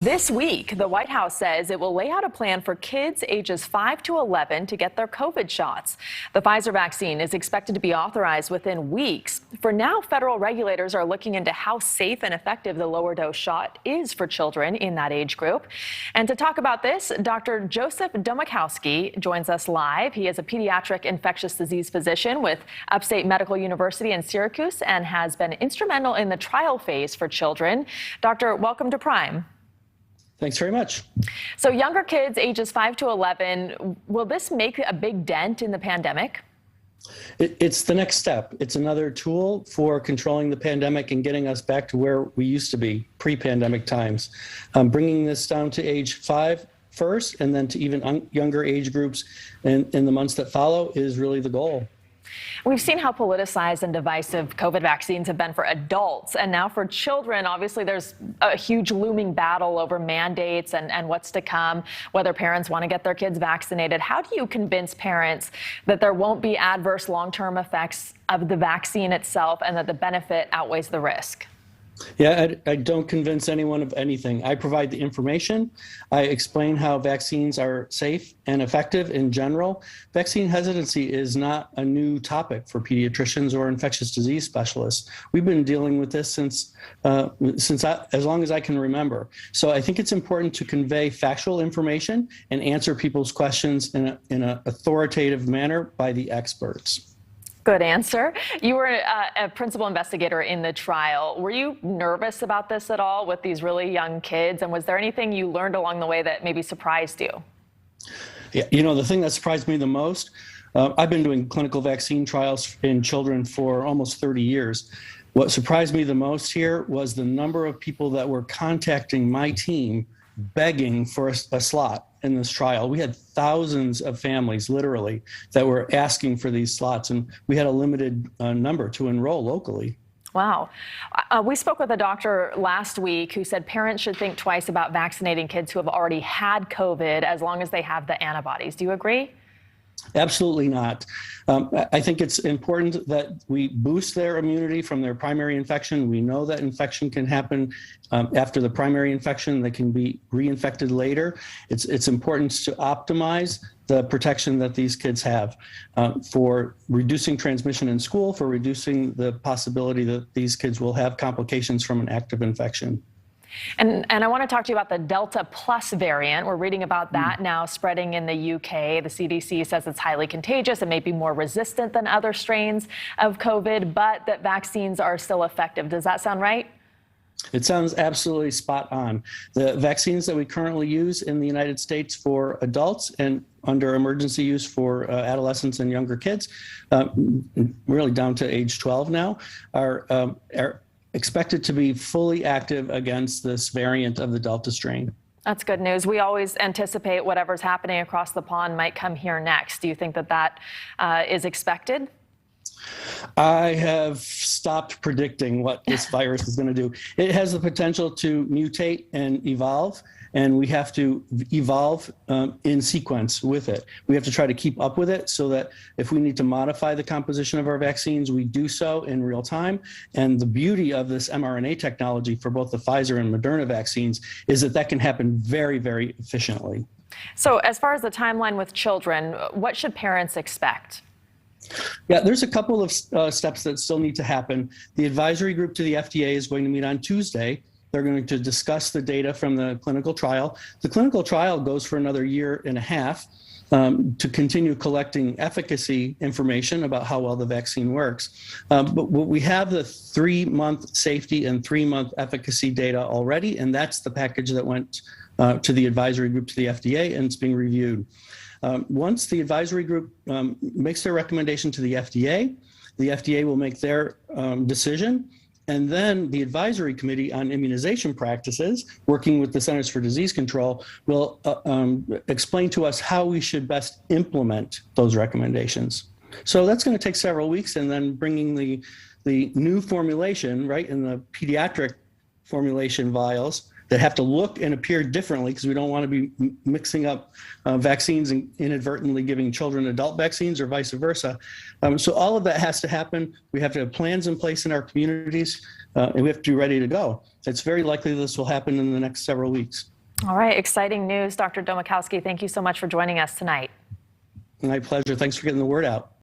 This week, the White House says it will lay out a plan for kids ages 5 to 11 to get their COVID shots. The Pfizer vaccine is expected to be authorized within weeks. For now, federal regulators are looking into how safe and effective the lower dose shot is for children in that age group. And to talk about this, Dr. Joseph Domachowske joins us live. He is a pediatric infectious disease physician with Upstate Medical University in Syracuse and has been instrumental in the trial phase for children. Doctor, welcome to Prime. Thanks very much. So younger kids ages 5 to 11, will this make a big dent in the pandemic? It's the next step. It's another tool for controlling the pandemic and getting us back to where we used to be pre-pandemic times. Bringing this down to age 5 first and then to even younger age groups in the months that follow is really the goal. We've seen how politicized and divisive COVID vaccines have been for adults. And now for children, obviously, there's a huge looming battle over mandates and what's to come, whether parents want to get their kids vaccinated. How do you convince parents that there won't be adverse long-term effects of the vaccine itself and that the benefit outweighs the risk? Yeah, I don't convince anyone of anything. I provide the information. I explain how vaccines are safe and effective in general. Vaccine hesitancy is not a new topic for pediatricians or infectious disease specialists. We've been dealing with this since as long as I can remember. So I think it's important to convey factual information and answer people's questions in an authoritative manner by the experts. Good answer. You were a principal investigator in the trial. Were you nervous about this at all with these really young kids? And was there anything you learned along the way that maybe surprised you? Yeah, the thing that surprised me the most, I've been doing clinical vaccine trials in children for almost 30 years. What surprised me the most here was the number of people that were contacting my team begging for a slot in this trial. We had thousands of families, literally, that were asking for these slots, and we had a limited number to enroll locally. Wow. We spoke with a doctor last week who said parents should think twice about vaccinating kids who have already had COVID as long as they have the antibodies. Do you agree? Absolutely not. I think it's important that we boost their immunity from their primary infection. We know that infection can happen after the primary infection. They can be reinfected later. It's important to optimize the protection that these kids have for reducing transmission in school, for reducing the possibility that these kids will have complications from an active infection. And I want to talk to you about the Delta Plus variant. We're reading about that now spreading in the UK. The CDC says it's highly contagious and may be more resistant than other strains of COVID, but that vaccines are still effective. Does that sound right? It sounds absolutely spot on. The vaccines that we currently use in the United States for adults and under emergency use for adolescents and younger kids, really down to age 12 now, are expected to be fully active against this variant of the Delta strain. That's good news. We always anticipate whatever's happening across the pond might come here next. Do you think that is expected? I have stopped predicting what this virus is going to do. It has the potential to mutate and evolve, and we have to evolve in sequence with it. We have to try to keep up with it so that if we need to modify the composition of our vaccines, we do so in real time. And the beauty of this mRNA technology for both the Pfizer and Moderna vaccines is that can happen very, very efficiently. So as far as the timeline with children, what should parents expect? Yeah, there's a couple of steps that still need to happen. The advisory group to the FDA is going to meet on Tuesday. They're going to discuss the data from the clinical trial. The clinical trial goes for another year and a half to continue collecting efficacy information about how well the vaccine works. But we have the 3-month safety and 3-month efficacy data already, and that's the package that went to the advisory group to the FDA, and it's being reviewed. Once the advisory group makes their recommendation to the FDA will make their decision. And then the advisory committee on immunization practices, working with the Centers for Disease Control, will explain to us how we should best implement those recommendations. So that's going to take several weeks, and then bringing the new formulation, right, in the pediatric formulation vials that have to look and appear differently, because we don't want to be mixing up vaccines and inadvertently giving children adult vaccines or vice versa. So all of that has to happen. We have to have plans in place in our communities and we have to be ready to go. It's very likely this will happen in the next several weeks. All right, exciting news. Dr. Domachowske, thank you so much for joining us tonight. My pleasure. Thanks for getting the word out.